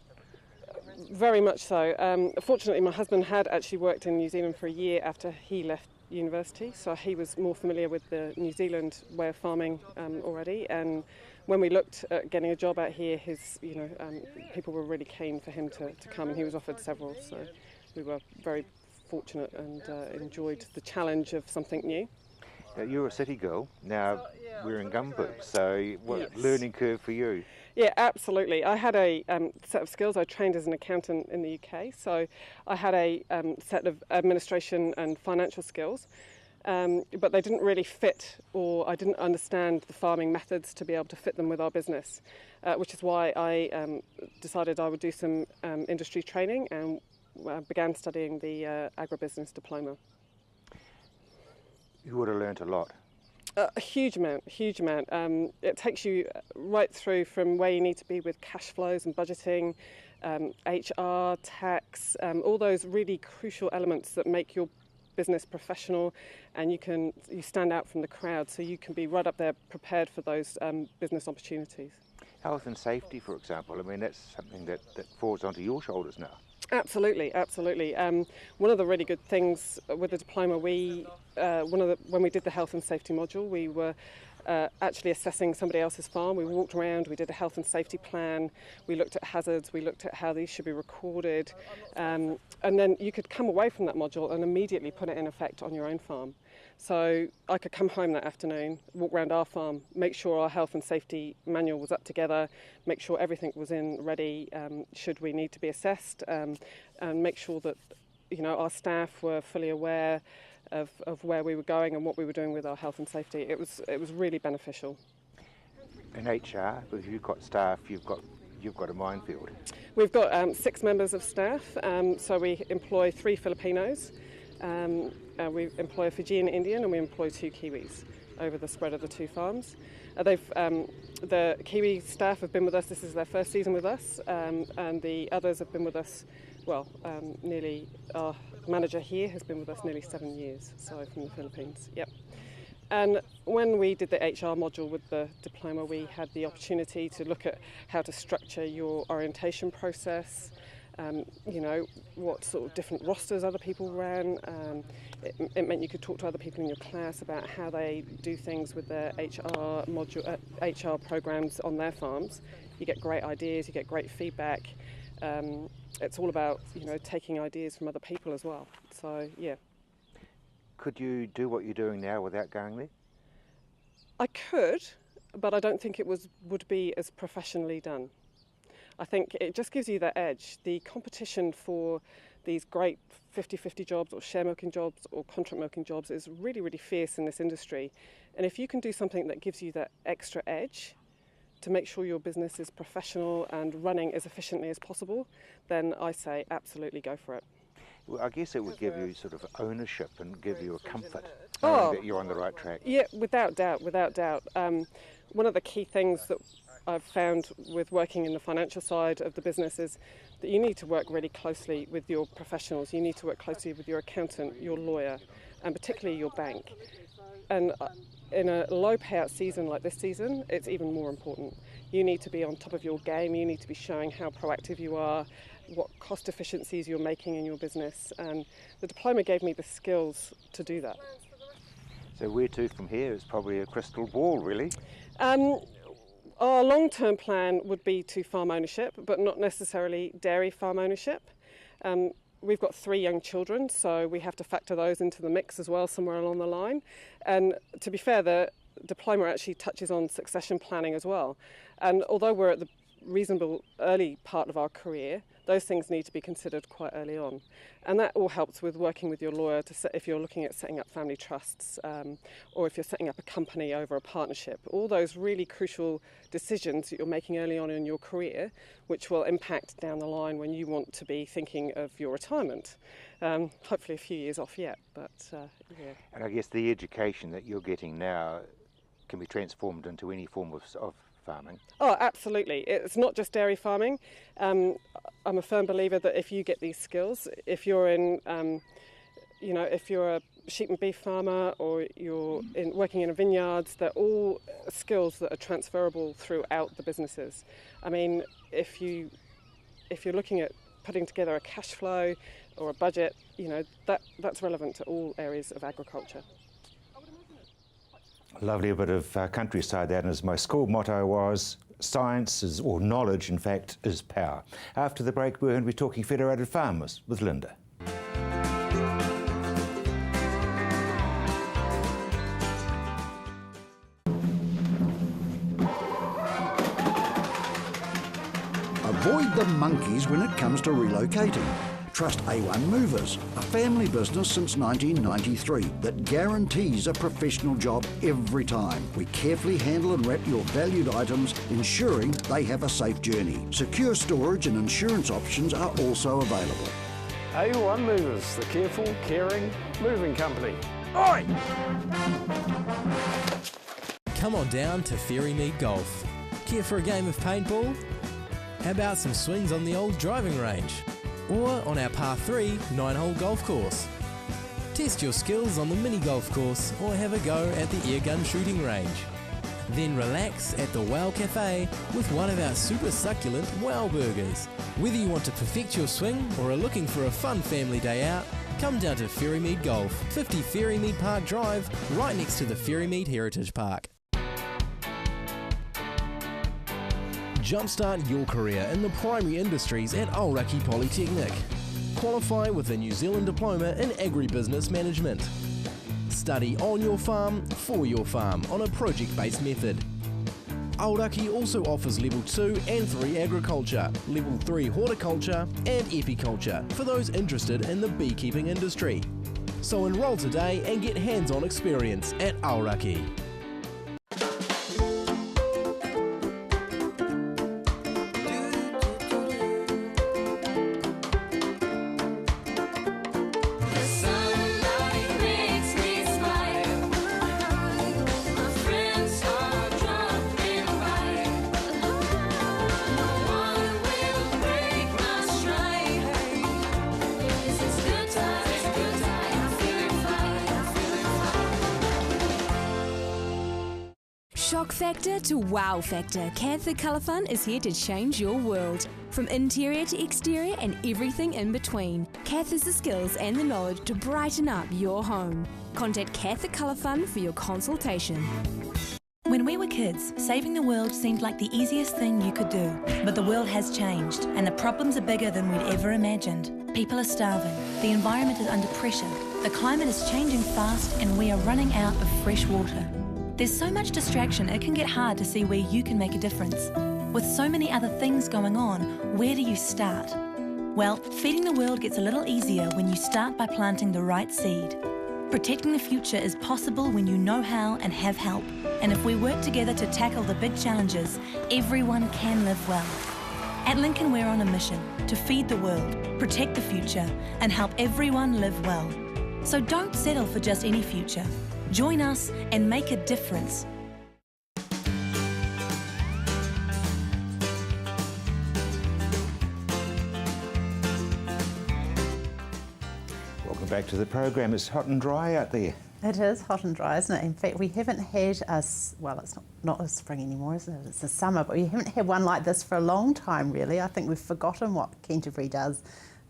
very much so. Fortunately, my husband had actually worked in New Zealand for a year after he left university, so he was more familiar with the New Zealand way of farming already. And when we looked at getting a job out here, people were really keen for him to come, and he was offered several. So we were very fortunate and enjoyed the challenge of something new. Now, you're a city girl, now wearing gumboots, so what Yes. learning curve for you? Yeah, absolutely. I had a set of skills. I trained as an accountant in the UK, so I had a set of administration and financial skills, but they didn't really fit, or I didn't understand the farming methods to be able to fit them with our business, which is why I decided I would do some industry training and began studying the agribusiness diploma. You would have learnt a lot. A huge amount. It takes you right through from where you need to be with cash flows and budgeting, HR, tax, all those really crucial elements that make your business professional, and you stand out from the crowd, so you can be right up there prepared for those business opportunities. Health and safety, for example, I mean, that's something that falls onto your shoulders now. Absolutely. One of the really good things with the diploma, when we did the health and safety module, we were actually assessing somebody else's farm. We walked around, we did a health and safety plan, we looked at hazards, we looked at how these should be recorded, and then you could come away from that module and immediately put it in effect on your own farm. So I could come home that afternoon, walk around our farm, make sure our health and safety manual was up together, make sure everything was ready should we need to be assessed, and make sure that our staff were fully aware of where we were going and what we were doing with our health and safety. It was really beneficial. In HR, if you've got staff, you've got a minefield. We've got 6 members of staff, so we employ 3 Filipinos. We employ a Fijian Indian, and we employ 2 Kiwis over the spread of the 2 farms. The Kiwi staff have been with us, this is their first season with us, and the others have been with us, nearly, our manager here has been with us nearly 7 years, so from the Philippines, yep. And when we did the HR module with the diploma, we had the opportunity to look at how to structure your orientation process, what sort of different rosters other people ran. It meant you could talk to other people in your class about how they do things with their HR programs on their farms. You get great ideas, you get great feedback. It's all about taking ideas from other people as well. So yeah. Could you do what you're doing now without going there? I could, but I don't think it would be as professionally done. I think it just gives you that edge. The competition for these great 50-50 jobs or share milking jobs or contract milking jobs is really, really fierce in this industry. And if you can do something that gives you that extra edge to make sure your business is professional and running as efficiently as possible, then I say absolutely go for it. Well, I guess it would give you sort of ownership and give you a comfort knowing that you're on the right track. Yeah, without doubt. One of the key things that I've found with working in the financial side of the business is that you need to work really closely with your professionals. You need to work closely with your accountant, your lawyer, and particularly your bank. And in a low payout season like this season, it's even more important. You need to be on top of your game. You need to be showing how proactive you are, what cost efficiencies you're making in your business. And the diploma gave me the skills to do that. So where to from here is probably a crystal ball, really. Our long-term plan would be to farm ownership, but not necessarily dairy farm ownership. We've got 3 young children, so we have to factor those into the mix as well somewhere along the line. And to be fair, the diploma actually touches on succession planning as well. And although we're at the reasonable early part of our career, those things need to be considered quite early on. And that all helps with working with your lawyer if you're looking at setting up family trusts or if you're setting up a company over a partnership. All those really crucial decisions that you're making early on in your career, which will impact down the line when you want to be thinking of your retirement. Hopefully a few years off yet, but yeah. And I guess the education that you're getting now can be transformed into any form of farming. Oh, absolutely. It's not just dairy farming. I'm a firm believer that if you get these skills, if you're in, if you're a sheep and beef farmer or you're working in vineyards, they're all skills that are transferable throughout the businesses. I mean, if you're looking at putting together a cash flow or a budget, that's relevant to all areas of agriculture. Lovely bit of countryside that, and as my school motto was, science is, or knowledge in fact, is power. After the break, we're going to be talking federated farmers with Linda. Avoid the monkeys when it comes to relocating. Trust A1 Movers, a family business since 1993 that guarantees a professional job every time. We carefully handle and wrap your valued items, ensuring they have a safe journey. Secure storage and insurance options are also available. A1 Movers, the careful, caring, moving company. Oi! Come on down to Ferrymead Golf. Care for a game of paintball? How about some swings on the old driving range? Or on our Par 3 9-hole golf course. Test your skills on the mini golf course or have a go at the airgun shooting range. Then relax at the Wow Cafe with one of our super succulent Wow Burgers. Whether you want to perfect your swing or are looking for a fun family day out, come down to Ferrymead Golf, 50 Ferrymead Park Drive, right next to the Ferrymead Heritage Park. Jumpstart your career in the primary industries at Aoraki Polytechnic. Qualify with a New Zealand diploma in agribusiness management. Study on your farm, for your farm on a project-based method. Aoraki also offers Level 2 and 3 agriculture, Level 3 horticulture and epiculture for those interested in the beekeeping industry. So enrol today and get hands-on experience at Aoraki. Shock factor to wow factor, Canter Colour Fun is here to change your world. From interior to exterior and everything in between, Cath has the skills and the knowledge to brighten up your home. Contact Canter Colour Fun for your consultation. When we were kids, saving the world seemed like the easiest thing you could do. But the world has changed, and the problems are bigger than we'd ever imagined. People are starving, the environment is under pressure, the climate is changing fast, and we are running out of fresh water. There's so much distraction, it can get hard to see where you can make a difference. With so many other things going on, where do you start? Well, feeding the world gets a little easier when you start by planting the right seed. Protecting the future is possible when you know how and have help. And if we work together to tackle the big challenges, everyone can live well. At Lincoln, we're on a mission to feed the world, protect the future, and help everyone live well. So don't settle for just any future. Join us and make a difference. back to the program. It's hot and dry out there. It is hot and dry, isn't it? In fact, we haven't had well, it's not a spring anymore, isn't it? It's a summer, but we haven't had one like this for a long time, really. I think we've forgotten what Canterbury does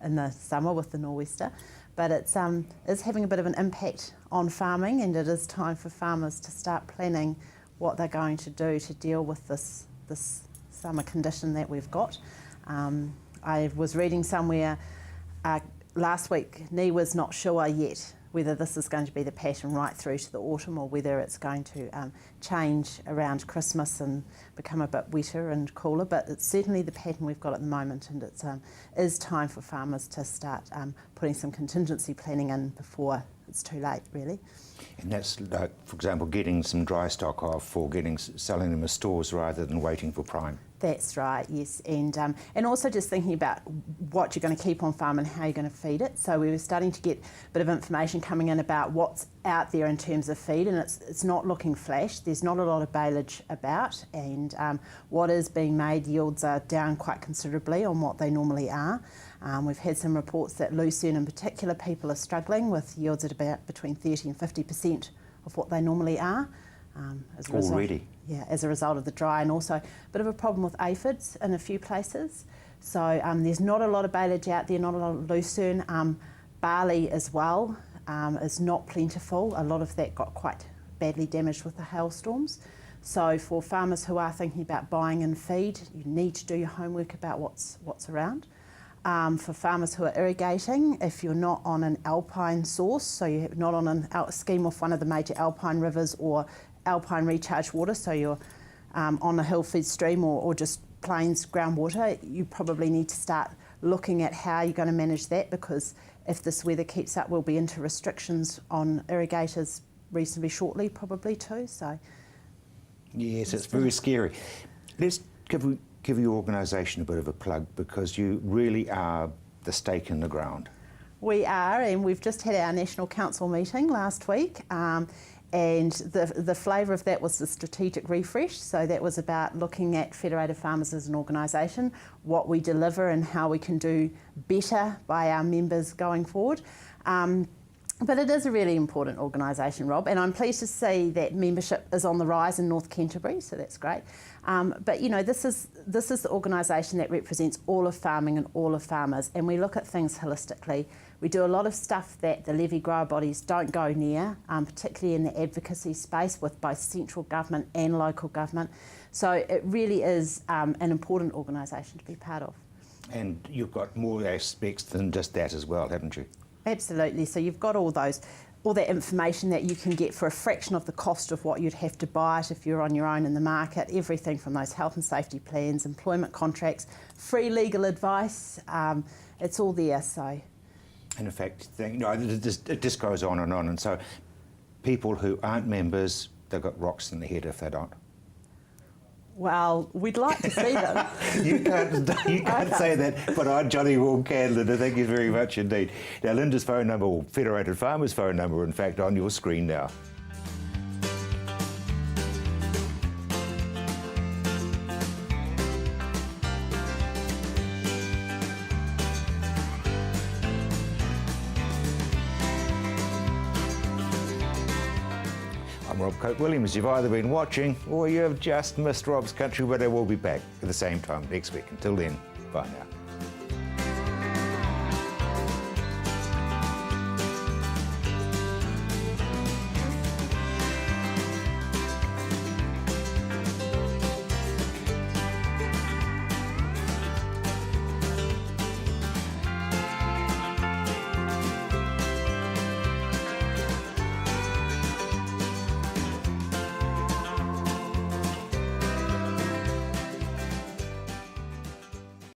in the summer with the nor'wester. But it's having a bit of an impact on farming, and it is time for farmers to start planning what they're going to do to deal with this summer condition that we've got. I was reading somewhere last week, NIWA's not sure yet whether this is going to be the pattern right through to the autumn or whether it's going to change around Christmas and become a bit wetter and cooler, but it's certainly the pattern we've got at the moment, and it is time for farmers to start putting some contingency planning in before it's too late, really. And that's like, for example, getting some dry stock off or selling them in stores rather than waiting for prime. That's right, yes, and also just thinking about what you're going to keep on farm and how you're going to feed it. So we were starting to get a bit of information coming in about what's out there in terms of feed, and it's not looking flash. There's not a lot of baleage about, and what is being made, yields are down quite considerably on what they normally are. We've had some reports that Lucerne in particular, people are struggling with yields at about between 30 and 50% of what they normally are. As a result, already? Yeah, as a result of the dry, and also a bit of a problem with aphids in a few places. So there's not a lot of baleage out there, not a lot of lucerne. Barley as well is not plentiful. A lot of that got quite badly damaged with the hailstorms. So for farmers who are thinking about buying in feed, you need to do your homework about what's around. For farmers who are irrigating, if you're not on an alpine source, so you're not on a scheme off one of the major alpine rivers or alpine recharge water, so you're on a hill feed stream or just plains groundwater, you probably need to start looking at how you're going to manage that, because if this weather keeps up, we'll be into restrictions on irrigators reasonably shortly, probably too. So yes, it's very scary. Let's give your organisation a bit of a plug, because you really are the stake in the ground. We are, and we've just had our National Council meeting last week, and the flavour of that was the strategic refresh. So that was about looking at Federated Farmers as an organisation, what we deliver and how we can do better by our members going forward. But it is a really important organisation, Rob, and I'm pleased to see that membership is on the rise in North Canterbury, so that's great. But you know, this is the organisation that represents all of farming and all of farmers, and we look at things holistically. We do a lot of stuff that the levy grower bodies don't go near, particularly in the advocacy space with both central government and local government. So it really is an important organisation to be part of. And you've got more aspects than just that as well, haven't you? Absolutely. So you've got all that information that you can get for a fraction of the cost of what you'd have to buy it if you're on your own in the market. Everything from those health and safety plans, employment contracts, free legal advice. It's all there. So, and in fact, it just goes on, and so people who aren't members, they've got rocks in the head if they don't. Well, we'd like to see them. You can't say that, but I, Johnny Wall, can, Linda. Thank you very much indeed. Now, Linda's phone number, or Federated Farmers' phone number, in fact, on your screen now. I'm Rob Cope-Williams. You've either been watching or you have just missed Rob's Country, but I will be back at the same time next week. Until then, bye now.